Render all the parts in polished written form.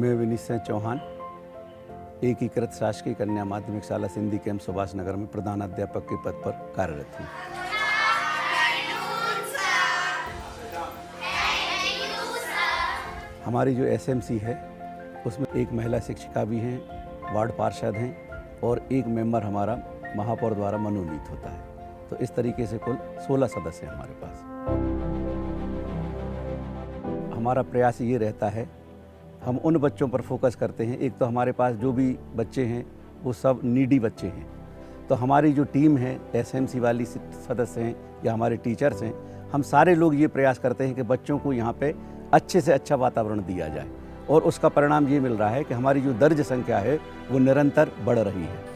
मैं विनीत सिंह चौहान एकीकृत शासकीय कन्या माध्यमिक शाला सिंधी कैंप सुभाष नगर में प्रधानाध्यापक के पद पर कार्यरत हूँ। हमारी जो एसएमसी है उसमें एक महिला शिक्षिका भी हैं, वार्ड पार्षद हैं और एक मेंबर हमारा महापौर द्वारा मनोनीत होता है। तो इस तरीके से कुल 16 सदस्य हैं हमारे पास। हमारा प्रयास ये रहता है, हम उन बच्चों पर फोकस करते हैं। एक तो हमारे पास जो भी बच्चे हैं वो सब नीडी बच्चे हैं, तो हमारी जो टीम है एसएमसी वाली सदस्य हैं या हमारे टीचर्स हैं, हम सारे लोग ये प्रयास करते हैं कि बच्चों को यहाँ पे अच्छे से अच्छा वातावरण दिया जाए और उसका परिणाम ये मिल रहा है कि हमारी जो दर्ज संख्या है वो निरंतर बढ़ रही है।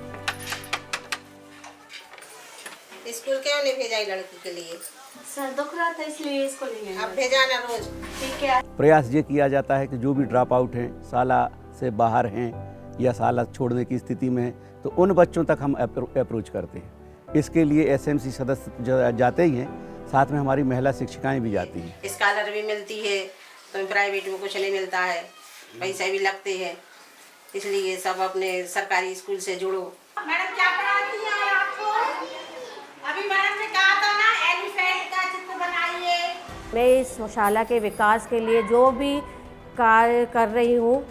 स्कूल क्यों नहीं भेजा लड़की के लिए? सर दुख रहा था इसलिए इसको नहीं भेजा। अब भेजा ना रोज। ठीक है। प्रयास ये किया जाता है कि जो भी ड्रॉप आउट हैं, शाला से बाहर हैं या शाला छोड़ने की स्थिति में हैं, तो उन बच्चों तक हम अप्रोच करते हैं। इसके लिए एसएमसी सदस्य जाते ही हैं, साथ में हमारी महिला शिक्षिकाएं भी जाती हैं। स्कॉलर भी मिलती है, तो प्राइवेट में कुछ नहीं मिलता है, पैसे भी लगते हैं, इसलिए सब अपने सरकारी स्कूल से जुड़ो। मैडम क्या पढ़ाती हैं आपको? अभी मैडम ने कहा था ना एलिफेंट का चित्र बनाइए। मैं इस शाला के विकास के लिए जो भी कार्य कर रही हूँ,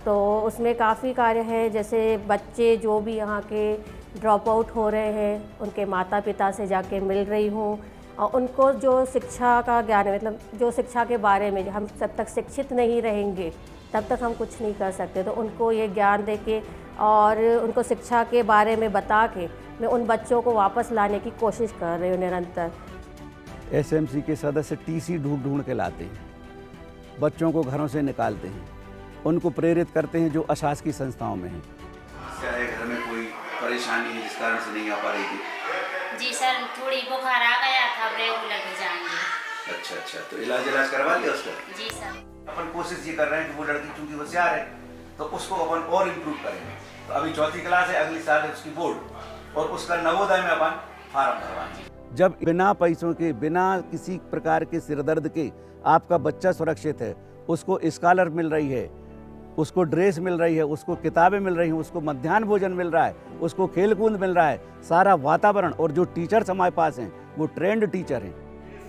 तो उसमें काफ़ी कार्य हैं। जैसे बच्चे जो भी यहाँ के ड्रॉप आउट हो रहे हैं, उनके माता पिता से जाके मिल रही हूँ और उनको जो शिक्षा का ज्ञान है, मतलब जो शिक्षा के बारे में, हम जब तक शिक्षित नहीं रहेंगे तब तक हम कुछ नहीं कर सकते। तो उनको ये ज्ञान दे के और उनको शिक्षा के बारे में बता के मैं उन बच्चों को वापस लाने की कोशिश कर रही हूँ निरंतर। एसएमसी के सदस्य टीसी ढूंढ के लाते हैं, बच्चों को घरों से निकालते हैं, उनको प्रेरित करते हैं जो अशासकीय संस्थाओं में हैं। क्या है, घर में कोई परेशानी है जिस कारण से नहीं आ पा रही थी? जी सर, थोड़ी बुखार आ गया था, रेगुलर भी जाएंगे। अच्छा, तो इलाज करवा लिया उसका? जी सर। अपन कोशिश ये कर रहे हैं कि वो लड़की चूंकि होशियार है तो उसको अपन और इम्प्रूव करेंगे। तो अभी 4th क्लास है, अगली साल है उसकी बोर्ड, और उसका नवोदय में अपन फार्म भरवाएंगे। जब बिना पैसों के, बिना किसी प्रकार के सिरदर्द के आपका बच्चा सुरक्षित है, उसको स्कॉलर मिल रही है, उसको ड्रेस मिल रही है, उसको किताबें मिल रही हैं, उसको मध्याह्न भोजन मिल रहा है, उसको खेल कूद मिल रहा है, सारा वातावरण, और जो टीचर्स हमारे पास हैं वो ट्रेंड टीचर हैं।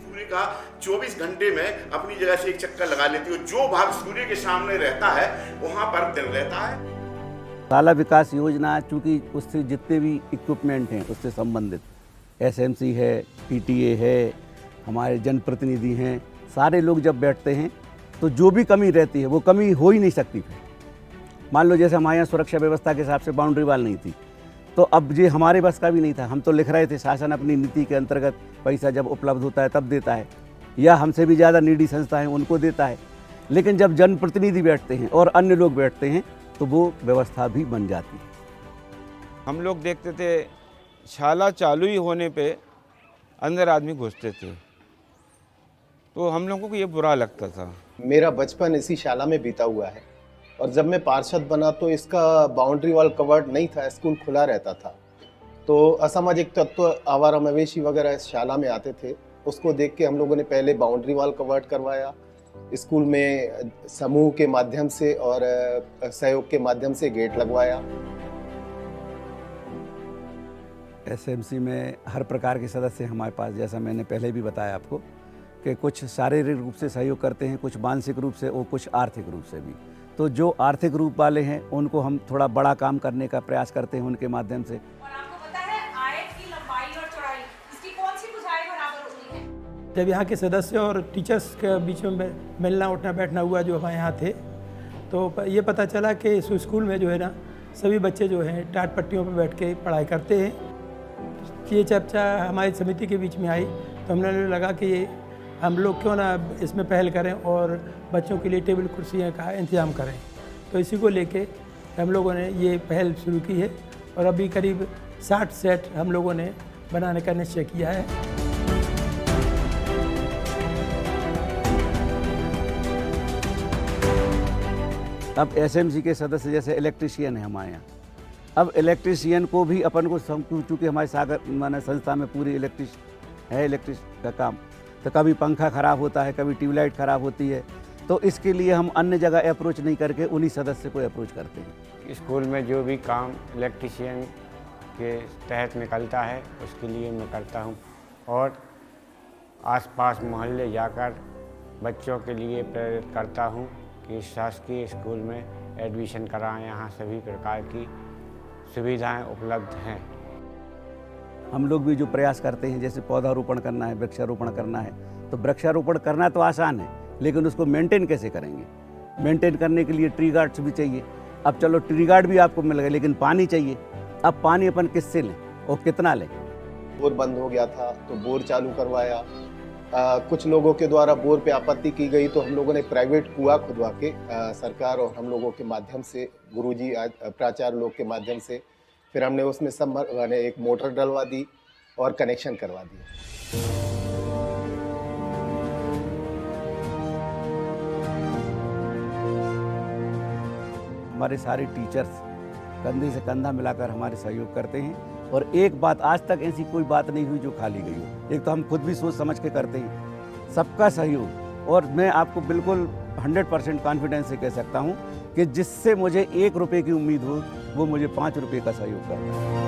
सूर्य का 24 घंटे में अपनी जगह से एक चक्कर लगा लेती है। जो भाग सूर्य के सामने रहता है वहाँ पर दिन रहता है। शाला विकास योजना, चूँकि उससे जितने भी इक्विपमेंट हैं उससे संबंधित एसएमसी है, पीटीए है, हमारे जनप्रतिनिधि हैं, सारे लोग जब बैठते हैं तो जो भी कमी रहती है वो कमी हो ही नहीं सकती। फिर मान लो जैसे हमारे यहाँ सुरक्षा व्यवस्था के हिसाब से बाउंड्री वाल नहीं थी, तो अब ये हमारे बस का भी नहीं था। हम तो लिख रहे थे, शासन अपनी नीति के अंतर्गत पैसा जब उपलब्ध होता है तब देता है, या हमसे भी ज़्यादा नीडी संस्था है उनको देता है। लेकिन जब जनप्रतिनिधि बैठते हैं और अन्य लोग बैठते हैं तो वो व्यवस्था भी बन जाती है। हम लोग देखते थे शाला चालू ही होने पे अंदर आदमी घुसते थे, तो हम लोगों को ये बुरा लगता था। मेरा बचपन इसी शाला में बीता हुआ है, और जब मैं पार्षद बना तो इसका बाउंड्री वॉल कवर्ड नहीं था, स्कूल खुला रहता था। तो असामाजिक तत्व, आवारा मवेशी वगैरह इस शाला में आते थे। उसको देख के हम लोगों ने पहले बाउंड्री वॉल कवर्ड करवाया, स्कूल में समूह के माध्यम से और सहयोग के माध्यम से गेट लगवाया। एसएमसी में हर प्रकार के सदस्य हमारे पास, जैसा मैंने पहले भी बताया आपको, कि कुछ शारीरिक रूप से सहयोग करते हैं, कुछ मानसिक रूप से और कुछ आर्थिक रूप से भी। तो जो आर्थिक रूप वाले हैं उनको हम थोड़ा बड़ा काम करने का प्रयास करते हैं उनके माध्यम से। और आपको पता है आयत की लंबाई और चौड़ाई, इसकी कौन सी भुजाएं बराबर होती है? जब यहाँ के सदस्य और टीचर्स के बीच में मिलना उठना बैठना हुआ जो हमारे यहाँ थे, तो ये पता चला कि इस स्कूल में जो है ना, सभी बच्चे जो हैं टाट पट्टियों पर बैठ के पढ़ाई करते हैं। ये चर्चा हमारी समिति के बीच में आई, तो हमने लगा कि ये हम लोग क्यों ना इसमें पहल करें और बच्चों के लिए टेबल कुर्सियाँ का इंतज़ाम करें। तो इसी को लेके हम लोगों ने ये पहल शुरू की है, और अभी करीब 60 सेट हम लोगों ने बनाने का निश्चय किया है। अब एसएमसी के सदस्य जैसे इलेक्ट्रीशियन है हमारे यहाँ, अब इलेक्ट्रीशियन को भी अपन को, चूँकि हमारे सागर माने संस्था में पूरी इलेक्ट्रिक का काम, तो कभी पंखा ख़राब होता है, कभी ट्यूबलाइट ख़राब होती है, तो इसके लिए हम अन्य जगह अप्रोच नहीं करके उन्हीं सदस्य को अप्रोच करते हैं। स्कूल में जो भी काम इलेक्ट्रिशियन के तहत निकलता है उसके लिए मैं करता हूँ और आसपास मोहल्ले जाकर बच्चों के लिए प्रेरित करता हूँ कि शासकीय स्कूल में एडमिशन कराएं। यहाँ सभी प्रकार की सुविधाएं उपलब्ध हैं। हम लोग भी जो प्रयास करते हैं, जैसे पौधारोपण करना है, वृक्षारोपण करना है, तो वृक्षारोपण करना तो आसान है, लेकिन उसको मेंटेन कैसे करेंगे? मेंटेन करने के लिए ट्री गार्ड्स भी चाहिए। अब चलो ट्री गार्ड भी आपको मिल गए, लेकिन पानी चाहिए। अब पानी अपन किससे लें और कितना लें? बोर बंद हो गया था तो बोर चालू करवाया। कुछ लोगों के द्वारा बोर पे आपत्ति की गई तो हम लोगों ने प्राइवेट कुआं खुदवा के सरकार और हम लोगों के माध्यम से, गुरुजी प्राचार्य लोग के माध्यम से, फिर हमने उसमें सब एक मोटर डलवा दी और कनेक्शन करवा दिया। हमारे सारे टीचर्स कंधे से कंधा मिलाकर हमारे सहयोग करते हैं और एक बात, आज तक ऐसी कोई बात नहीं हुई जो खाली गई हो। एक तो हम खुद भी सोच समझ के करते हैं, सबका सहयोग, और मैं आपको बिल्कुल 100% कॉन्फिडेंस से कह सकता हूँ कि जिससे मुझे 1 रुपये की उम्मीद हो वो मुझे 5 रुपये का सहयोग करता है।